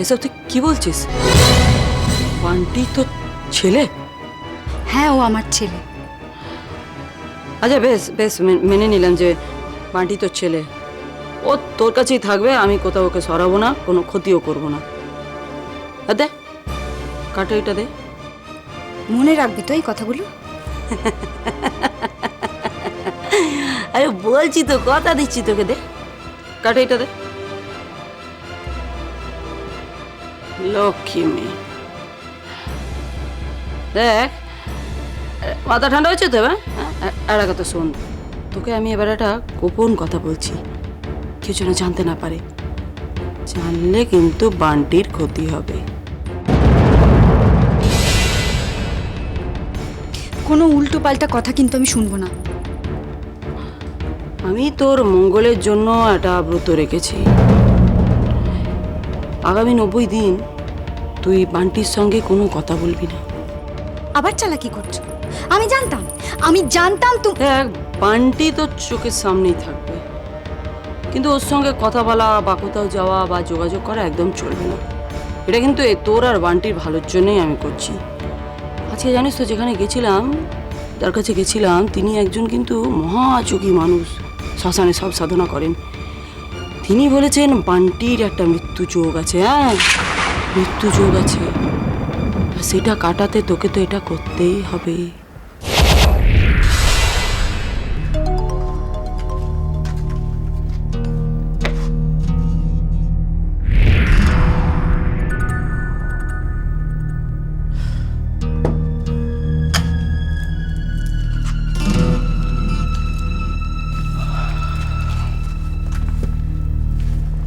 এসব তুই কি বলছিস? বান্টি তো ছেলে? হ্যাঁ, ও আমার ছেলে। আচ্ছা বেশ বেশ, মেনে নিলাম যে বান্টি তোর ছেলে। ও তোর কাছেই থাকবে, আমি কোথাও ওকে সরাবো না, কোনো ক্ষতিও করবো না। দে কাটো, এটা দে। মনে রাখবি তো এই কথাগুলো? আরে বলছি তো, কথা দিচ্ছি তোকে, দে কাটো, এটা দে। লক্ষ্মী মেয়ে, দেখ মাথা ঠান্ডা হয়েছে তো? একটা কথা শোন, তোকে আমি এবার একটা গোপন কথা বলছি, কেউ যেন জানতে না পারে। জানলে কিন্তু বান্টির ক্ষতি হবে। কোনো উল্টো পাল্টা কথা কিন্তু আমি শুনবো না। আমি তোর মঙ্গলের জন্য একটা ব্রত রেখেছি। আগামী 90 দিন তুই বান্টির সঙ্গে কোনো কথা বলবি না। আবার চালাকি করছো? আমি জানতাম তুমি। দেখ, বান্টি তোর চোখের সামনেই থাকবে, কিন্তু ওর সঙ্গে কথা বলা বা কোথাও যাওয়া বা যোগাযোগ করা একদম চলবে না। এটা কিন্তু তোর আর বান্টির ভালোর জন্যই আমি করছি। আজকে জানিস তো, যেখানে গেছিলাম, তার কাছে গেছিলাম, তিনি একজন কিন্তু মহাযোগী মানুষ, শ্মশানে সব সাধনা করেন। তিনি বলেছেন বান্টির একটা মৃত্যু যোগ আছে। হ্যাঁ, মৃত্যু যোগ আছে, আর সেটা কাটাতে তোকে তো এটা করতেই হবে।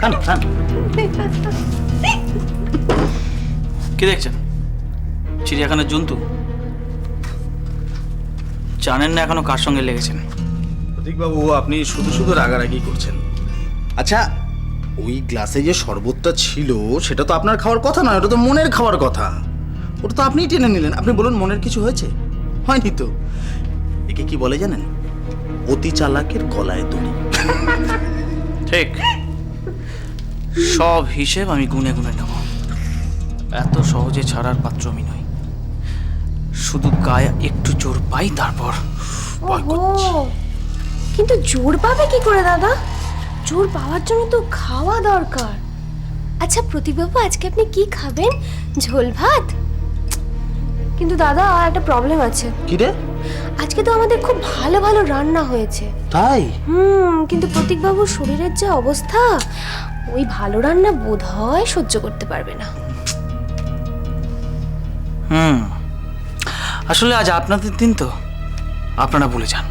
খান খান। কি দেখছেন? চিড়িয়াখানার জন্তু? জানেন না এখনো কার সঙ্গে লেগেছেন? প্রতীকবাবু, আপনি শুধু শুধু রাগারাগি করছেন। আচ্ছা, ওই গ্লাসে যে শরবতটা ছিল সেটা তো আপনার খাওয়ার কথা নয়, ওটা তো মনের খাওয়ার কথা। ওটা তো আপনিই টেনে নিলেন। আপনি বলুন, মনের কিছু হয়েছে? হয়নি তো। একে কি বলে জানেন? অতি চালাকের গলায় দড়ি। ঠিক, সব হিসেব আমি গুনে গুনে নেব। এত সহজে ছাড়ার পাত্র আমি নই। শুধু গায়ে একটু জোর পাই, তারপর ভয় করছি। কিন্তু জোর পাবে কি করে দাদা? জোর পাওয়ার জন্য তো খাওয়া দরকার। আচ্ছা প্রতীকবাবু, আজকে আপনি কি খাবেন? ঝোল ভাত? কিন্তু দাদা, একটা প্রবলেম আছে। কি রে? আজকে তো আমাদের খুব ভালো ভালো রান্না হয়েছে। তাই? কিন্তু প্রতীকবাবুর শরীরের যা অবস্থা, ওই ভালো রান্না বোধহয় সহ্য করতে পারবে না। আসলে আজ আপনাদের দিন তো, আপনারা ভুলে যান।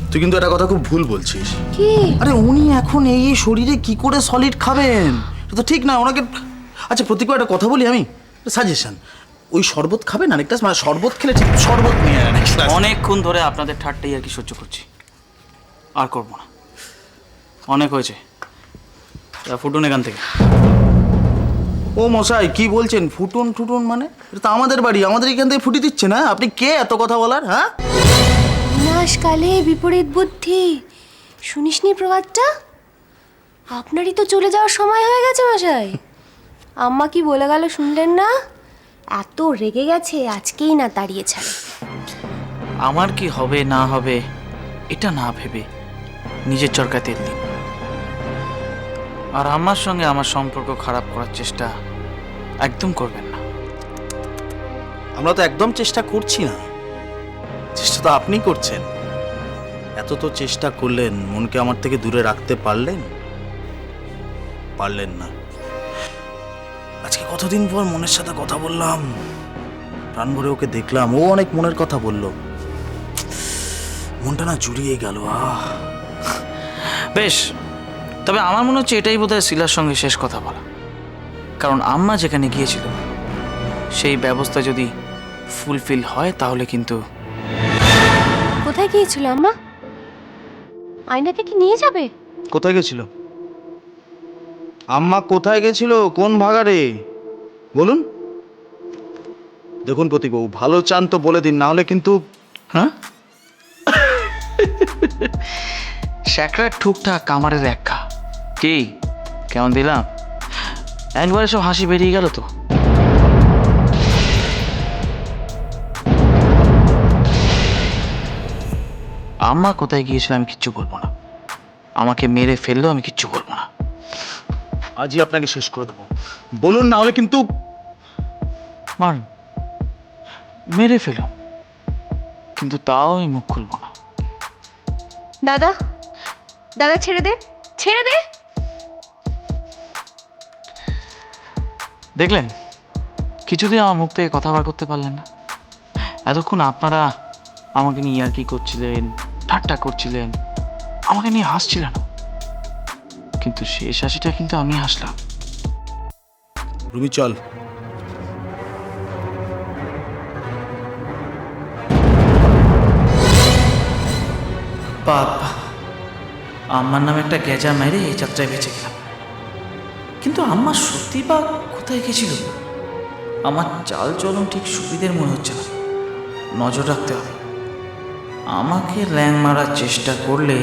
তুই কিন্তু একটা কথা খুব ভুল বলছিস। কি? আরে উনি এখন এই শরীরে কি করে সলিড খাবেন? এটা তো ঠিক না ওনাকে। আচ্ছা প্রতীকবাবু, একটা কথা বলি আমি, সাজেশন। ওই শরবত খাবেন আরেকটা, মানে শরবত খেলে ঠিক শরবত নিয়ে অনেকক্ষণ ধরে আপনাদের ঠাট্টাই আর কি সহ্য করছি, আর করবো না। অনেক হয়েছে, ফুটুন এখান থেকে। ও মশাই, কি বলছেন? ফুটুন টুটুন মানে? এটা তো আমাদের বাড়ি, আমাদের এখান থেকে ফুটি দিচ্ছেন। হ্যাঁ, আপনি কে এত কথা বলার? হ্যাঁ, বিনাশকালে বিপরীত বুদ্ধি। শুনিসনি প্রবাদটা? আপনারই তো চলে যাওয়ার সময় হয়ে গেছে মশাই। আম্মা কি বলে গেল শুনলেন না? এত রেগে গেছে, আজকেই না তাড়িয়ে ছাড়ে। আমার কি হবে না হবে এটা না ভেবে নিজের চরকায় তেল দিন, আর আমার সঙ্গে আমার সম্পর্ক খারাপ করার চেষ্টা একদম করবেন না। আমরা তো একদম চেষ্টা করছি না, চেষ্টা তো আপনি করছেন। এত তো চেষ্টা করলেন, মনকে আমার থেকে দূরে রাখতে পারলেন? পারলেন না। আজকে কতদিন পর মনের সাথে কথা বললাম, প্রাণ ভরে ওকে দেখলাম, ও অনেক মনের কথা বলল, মনটা না জুড়িয়ে গেল। বেশ, তবে আমার মনে হচ্ছে এটাই বোধহয় শিলার সঙ্গে শেষ কথা বলা। কারণ আম্মা যেখানে গিয়েছিল সেই ব্যবস্থা যদি ফুলফিল হয় তাহলে কিন্তু। কোথায় গিয়েছিল আম্মা? আয়নাকে কি নিয়ে যাবে? কোথায় গেছিল আম্মা? কোথায় গেছিল? কোন ভাগাড়ে বলুন? দেখুন প্রতীকবাবু, ভালো চান তো বলে দিন, না হলে কিন্তু। হ্যাঁ, স্যাকরার ঠুকটা কামারের একা। কি কেমন দিলাম? একবারে সব হাসি বেরিয়ে গেল তো। আম্মা কোথায় গিয়েছিল আমি কিচ্ছু বলবো না, আমাকে মেরে ফেললেও আমি কিচ্ছু বলবো না। আজই আপনাকে শেষ করে দেবো, বলুন, না হলে কিন্তু। মারুন, মেরে ফেলো, কিন্তু তাও আমি মুখ খুলবো না। দাদা, দাদা ছেড়ে দে, ছেড়ে দে। দেখলেন, কিছুদিন আমার মুখ থেকে কথা বার করতে পারলেন না। এতক্ষণ আপনারা আমাকে নিয়ে আর কি করছিলেন, ঠাট্টা করছিলেন, আমাকে নিয়ে হাসছিলেন, কিন্তু শেষ হাসিটা কিন্তু আমি হাসলাম। রুমি চল। বাবা, আম্মার নামে একটা গেজা মেরে এই যাত্রায় বেঁচে গেলাম। কিন্তু আম্মা সত্যি বা কোথায় গেছিল? আমার চাল চলন ঠিক সুবিধের মনে হচ্ছে না, নজর রাখতে হবে। আমাকে ল্যাং মারার চেষ্টা করলে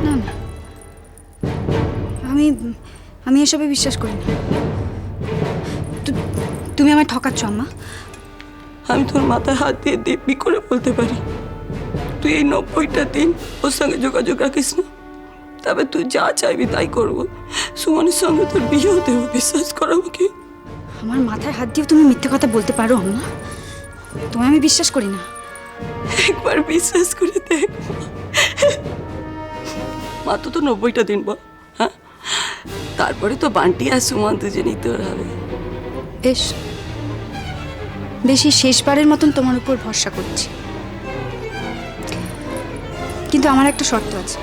না না, আমি আমি এসবে বিশ্বাস করি না। তুমি আমায় ঠকাচ্ছ আম্মা। আমি তোর মাথায় হাত দিয়ে দিব্যি করে বলতে পারি, তুই এই 90টা দিন ওর সঙ্গে যোগাযোগ রাখিস না, তবে তুই যা চাইবি তাই করবো। সুমনের সঙ্গে তোর বিয়েও দেবো, বিশ্বাস কর আমাকে। আমার মাথায় হাত দিয়ে তুমি মিথ্যে কথা বলতে পারো আম্মা? তোমায় আমি বিশ্বাস করি না। একবার বিশ্বাস করে দেখ। মাত্র তো 90টা দিন বল, হ্যাঁ? তারপরে তো বান্টি আর সুমন দুজনেই তোর হবে। বেশ বেশি শেষবারের মতন তোমার উপর ভরসা করছি, কিন্তু আমার একটা শর্ত আছে।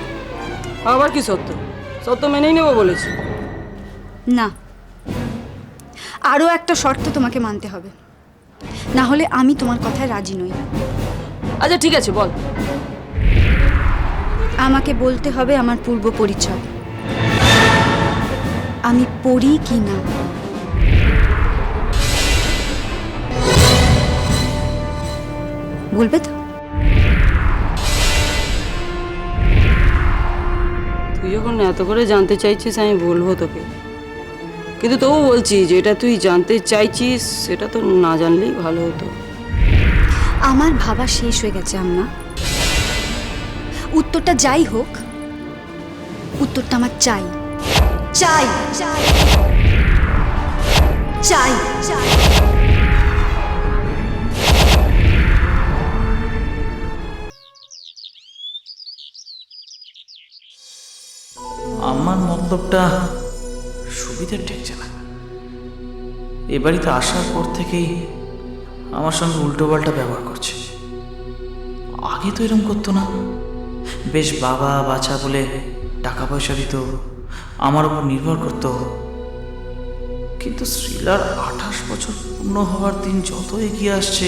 আবার কি সত্য? সত্য মেনেই নেবো বলেছি। না, আরও একটা শর্ত তোমাকে মানতে হবে, না হলে আমি তোমার কথায় রাজি নই। আচ্ছা ঠিক আছে, বল। আমাকে বলতে হবে আমার পূর্ব পরিচয়, আমি পড়ি কি না। বলবে তো? তুই যখন এত করে জানতে চাইছিস আমি বলবো তোকে, কিন্তু তবু বলছি যেটা তুই জানতে চাইছিস সেটা তো না জানলেই ভালো হতো। আমার ভাবা শেষ হয়ে গেছে আম্মা। উত্তরটা যাই হোক, উত্তরটা আমার চাই চাই চাই চাই চাই। আমার মতলবটা সুবিধের ঠেকছে না। এ বাড়িতে আসার পর থেকেই আমার সঙ্গে উল্টোপাল্টা ব্যবহার করছে। আগে তো এরকম করতো না, বেশ বাবা বাছা বলে টাকা পয়সা দিত, আমার উপর নির্ভর করত। কিন্তু শ্রীলার 28 বছর পূর্ণ হওয়ার দিন যত এগিয়ে আসছে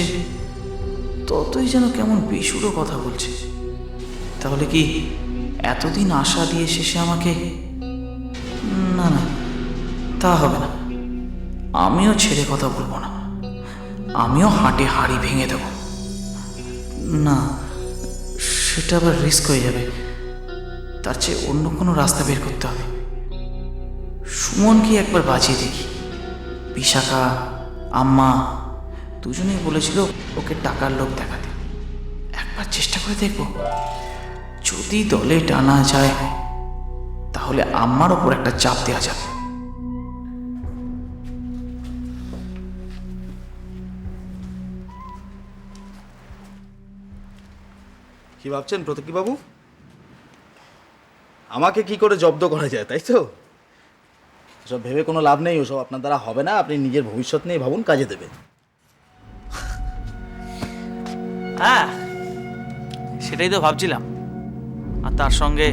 ততই যেন কেমন বেসুরো কথা বলছে। তাহলে কি এতদিন আশা দিয়ে শেষে আমাকে? না না, তা হবে না। আমিও ছেড়ে কথা বলবো না, আমিও হাটে হাড়ি ভেঙে দেব না, সেটা আবার রিস্ক হয়ে যাবে। তার চেয়ে অন্য কোনো রাস্তা বের করতে হবে। সুমনকে একবার বাজিয়ে দেখি। বিশাখা, আম্মা দুজনেই বলেছিল ওকে টাকার লোভ দেখাতে। একবার চেষ্টা করে দেখব, যদি দলে টানা যায় তাহলে আম্মার ওপর একটা চাপ দেওয়া যাবে। কি ভাবছেন প্রতীকী বাবু? আমাকে কি করে জব্দ করা যায়, তাই তো? সব ভেবে কোনো লাভ নেই, ওসব আপনার দ্বারা হবে না। আপনি নিজের ভবিষ্যৎ নিয়ে ভাবুন, কাজে দেবে। হ্যাঁ, সেটাই তো ভাবছিলাম, আর তার সঙ্গে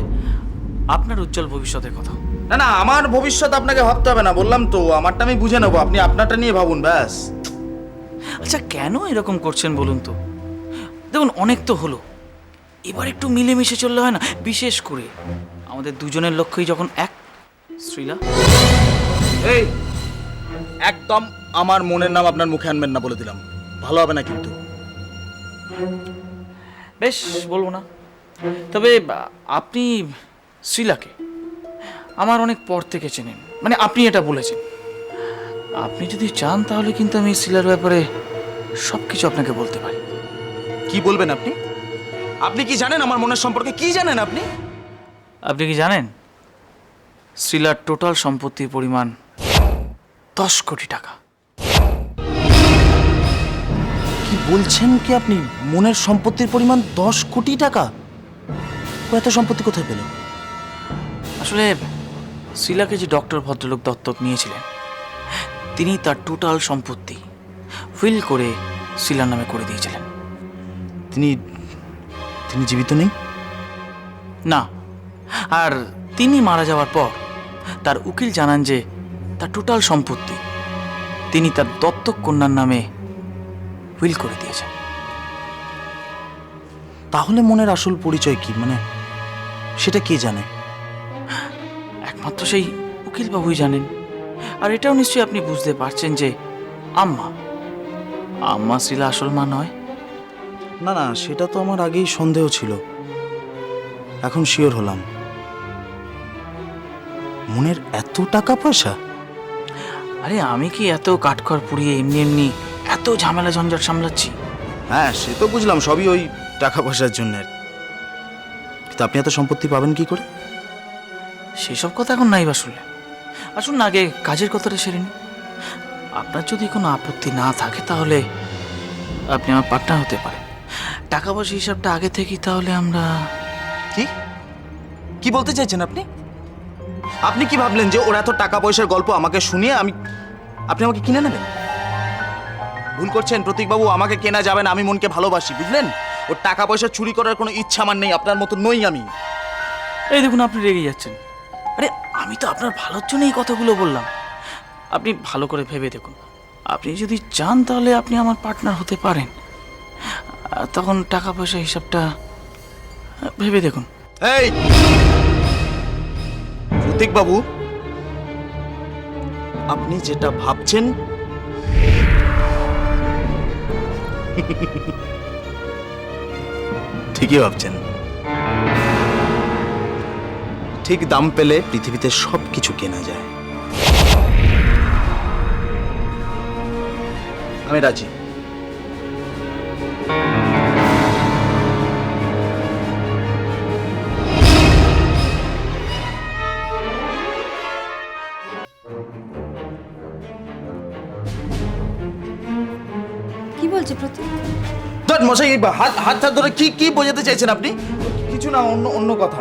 আপনার উজ্জ্বল ভবিষ্যতের কথা। না না, আমার ভবিষ্যৎ আপনাকে ভাবতে হবে না, বললাম তো। আমারটা আমি বুঝে নেবো, আপনি আপনারটা নিয়ে ভাবুন, ব্যাস। আচ্ছা, কেন এরকম করছেন বলুন তো? দেখুন, অনেক তো হলো, এবার একটু মিলেমিশে চললে হয় না? বিশেষ করে আমাদের দুজনের লক্ষ্যই যখন এক। শ্রীলা, এই একদম আমার মনের নাম আপনার মুখে আনবেন না, বলে দিলাম। ভালো হবে না কিন্তু। বেশ, বলবো না। তবে আপনি শ্রীলাকে আমার অনেক পর থেকে চেনেন, মানে আপনি এটা বলেছেন। আপনি যদি চান তাহলে কিন্তু আমি শ্রীলার ব্যাপারে সব কিছু আপনাকে বলতে পারি। কি বলবেন আপনি? আপনি কি জানেন আমার মনের সম্পর্কে? কি জানেন আপনি? আপনি কি জানেন শ্রীলার টোটাল সম্পত্তির পরিমাণ 10 কোটি টাকা। কি বলছেন কি আপনি? মনের সম্পত্তির পরিমাণ 10 কোটি টাকা? ও এত সম্পত্তি কোথায় পেল? আসলে শ্রীলাকে যে ডক্টর ভদ্রলোক দত্তক নিয়েছিলেন, তিনি তার টোটাল সম্পত্তি উইল করে শ্রীলার নামে করে দিয়েছিলেন। তিনি তিনি জীবিত নেই? না, আর তিনি মারা যাওয়ার পর তার উকিল জানান যে তার টোটাল সম্পত্তি তিনি তার দত্তক কন্যার নামে উইল করে দিয়েছেন। তাহলে মনের আসল পরিচয় কি, মানে সেটা কে জানে? একমাত্র সেই উকিল বাবুই জানেন। আর এটাও নিশ্চয়ই আপনি বুঝতে পারছেন যে আম্মা আম্মা শ্রীলা আসল মা নয়। না না, সেটা তো আমার আগেই সন্দেহ ছিল, এখন শিওর হলাম। মনের এত টাকা পয়সা? আরে আমি কি এত কাঠখড় পুড়িয়ে এমনি এমনি এত ঝামেলা ঝঞ্ঝাট সামলাচ্ছি? হ্যাঁ, সে তো বুঝলাম, সবই ওই টাকা পয়সার জন্য। কিন্তু আপনি এত সম্পত্তি পাবেন কি করে? সেসব কথা এখন নাই বা শুনলেন। আসুন না আগে কাজের কথাটা সেরে নিন। আপনার যদি কোনো আপত্তি না থাকে তাহলে আপনি আমার পার্টনার হতে পারেন। টাকা পয়সা হিসাবটা আগে থেকেই তাহলে আমরা। কি কি বলতে চাইছেন আপনি? আপনি কি ভাবলেন যে ওর এত টাকা পয়সার গল্প আমাকে শুনিয়ে আপনি আমাকে কিনে নেবেন? ভুল করছেন প্রতীকবাবু, আমাকে কেনা যাবে না। আমি মনকে ভালোবাসি, বুঝলেন? ওর টাকা পয়সা চুরি করার কোনো ইচ্ছা আমার নেই, আপনার মতো নই আমি। এই দেখুন আপনি রেগে যাচ্ছেন। আরে আমি তো আপনার ভালোর জন্য এই কথাগুলো বললাম। আপনি ভালো করে ভেবে দেখুন, আপনি যদি চান তাহলে আপনি আমার পার্টনার হতে পারেন। তখন টাকা পয়সা হিসাবটা ভেবে দেখুন। এই প্রতীকবাবু, আপনি যেটা ভাবছেন ঠিকই ভাবছেন। ঠিক দাম পেলে পৃথিবীতে সব কিছু কেনা যায়। আমি রাজি। কি বলছে প্রতীক? ধর মশাই, এই হাত ধরে কি কি বোঝাতে চাইছেন আপনি? কিছু না, অন্য অন্য কথা।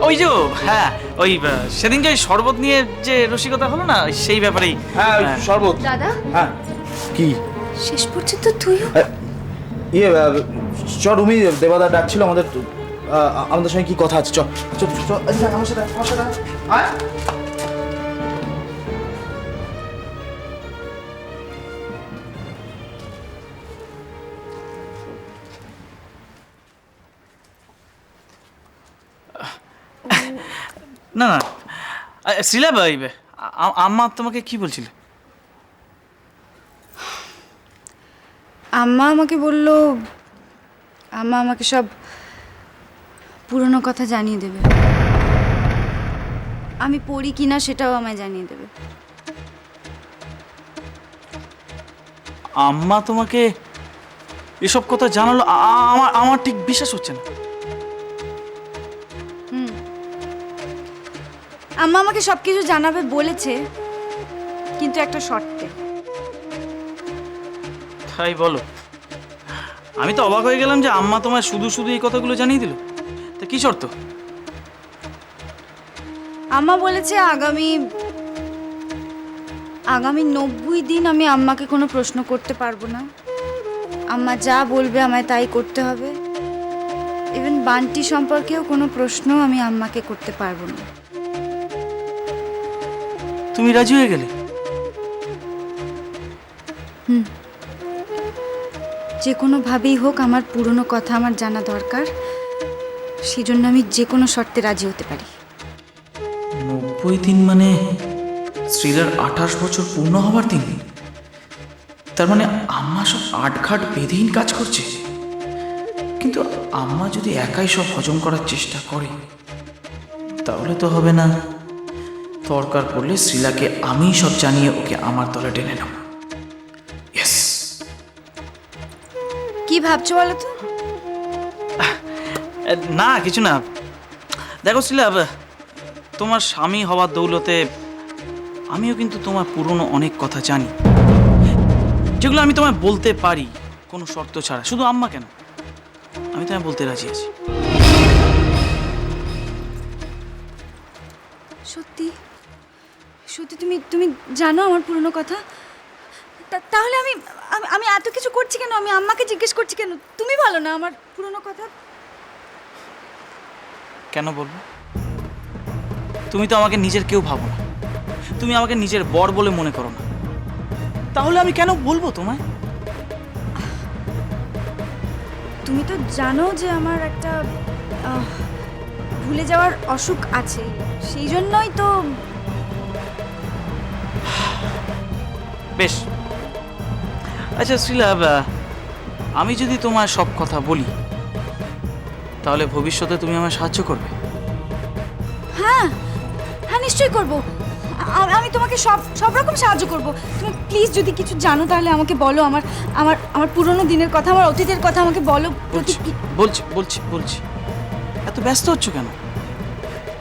ওই যে হ্যাঁ, ওই সেদিনকে ওই শরবত নিয়ে যে রসিকতা হলো না, সেই ব্যাপারেই। হ্যাঁ, ওই শরবত। দাদা, হ্যাঁ, কি শেষ পর্যন্ত তুইও? ইয়ে চ রুমি, দেবাদা ডাকছিল আমাদের, আমাদের সঙ্গে কি কথা আছে। চ চ চ, আমার সাথে আয়। না না শ্রীলা ভাই, আম্মা তোমাকে কি বলছিল? আম্মা আমাকে বলল, আম্মা আমাকে সব পুরনো কথা জানিয়ে দেবে। আমি পড়ি কিনা সেটাও আমায় জানিয়ে দেবে। আম্মা তোমাকে এসব কথা জানালো? আমার ঠিক বিশ্বাস হচ্ছে না। আম্মা আমাকে সব কিছু জানাবে বলেছে, কিন্তু একটা শর্তে। তাই বলো? আমি তো অবাক হয়ে গেলাম যে আম্মা তোমায় শুধু শুধু এই কথাগুলো জানিয়ে দিল। তা কি শর্ত? আম্মা বলেছে আগামী 90 দিন আমি আম্মাকে কোনো প্রশ্ন করতে পারবো না। আম্মা যা বলবে আমায় তাই করতে হবে। ইভেন বান্টি সম্পর্কেও কোনো প্রশ্ন আমি আম্মাকে করতে পারবো না। তুমি রাজি হয়ে গেলে? যে কোনোভাবেই হোক আমার পুরনো কথা আমার জানা দরকার, সেই জন্য আমি যে কোনো শর্তে রাজি হতে পারি। 90 দিন মানে শ্রীলার 28 বছর পূর্ণ হবার দিন। তার মানে আম্মা সব আটঘাট বেঁধেহীন কাজ করছে। কিন্তু আম্মা যদি একাই সব হজম করার চেষ্টা করে তাহলে তো হবে না। দরকার পড়লে শ্রীলাকে আমিই সব জানিয়ে ওকে আমার দলে টেনে নেব। ইয়েস। কি ভাবছো বলো তো? না কিছু না। দেখো শ্রীলা, তোমার স্বামী হওয়ার দৌলতে আমিও কিন্তু তোমার পুরনো অনেক কথা জানি, যেগুলো আমি তোমায় বলতে পারি কোনো শর্ত ছাড়া। শুধু আম্মা কেন, আমি তোমায় বলতে রাজি আছি। সত্যি সত্যি তুমি তুমি জানো আমার পুরনো কথা? তাহলে আমি আমি আমি এত কিছু করছি কেন? আমি আম্মাকে জিজ্ঞেস করছি কেন? তুমি বলো না আমার পুরনো কথা। কেন বলবো? তুমি তো আমাকে নিজের কেউ ভাবো না, তুমি আমাকে নিজের বর বলে মনে করো না, তাহলে আমি কেন বলবো তোমায়? তুমি তো জানো যে আমার একটা ভুলে যাওয়ার অসুখ আছে, সেই জন্যই তো। বেশ, আচ্ছা শ্রীলা, আমি যদি তোমার সব কথা বলি তাহলে ভবিষ্যতে তুমি আমায় সাহায্য করবে? হ্যাঁ হ্যাঁ, নিশ্চয়ই করব। আমি তোমাকে সব সব রকম সাহায্য করব। তুমি প্লিজ যদি কিছু জানো তাহলে আমাকে বলো। আমার আমার আমার পুরনো দিনের কথা, আমার অতীতের কথা আমাকে বলো। বলছি বলছি বলছি বলছি এত ব্যস্ত হচ্ছ কেন?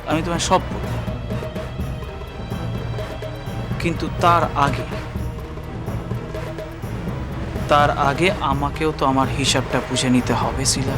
আমি তোমায় সব বলবো, কিন্তু তার আগে আমাকেও তো আমার হিসাবটা বুঝে নিতে হবে শ্রীলা।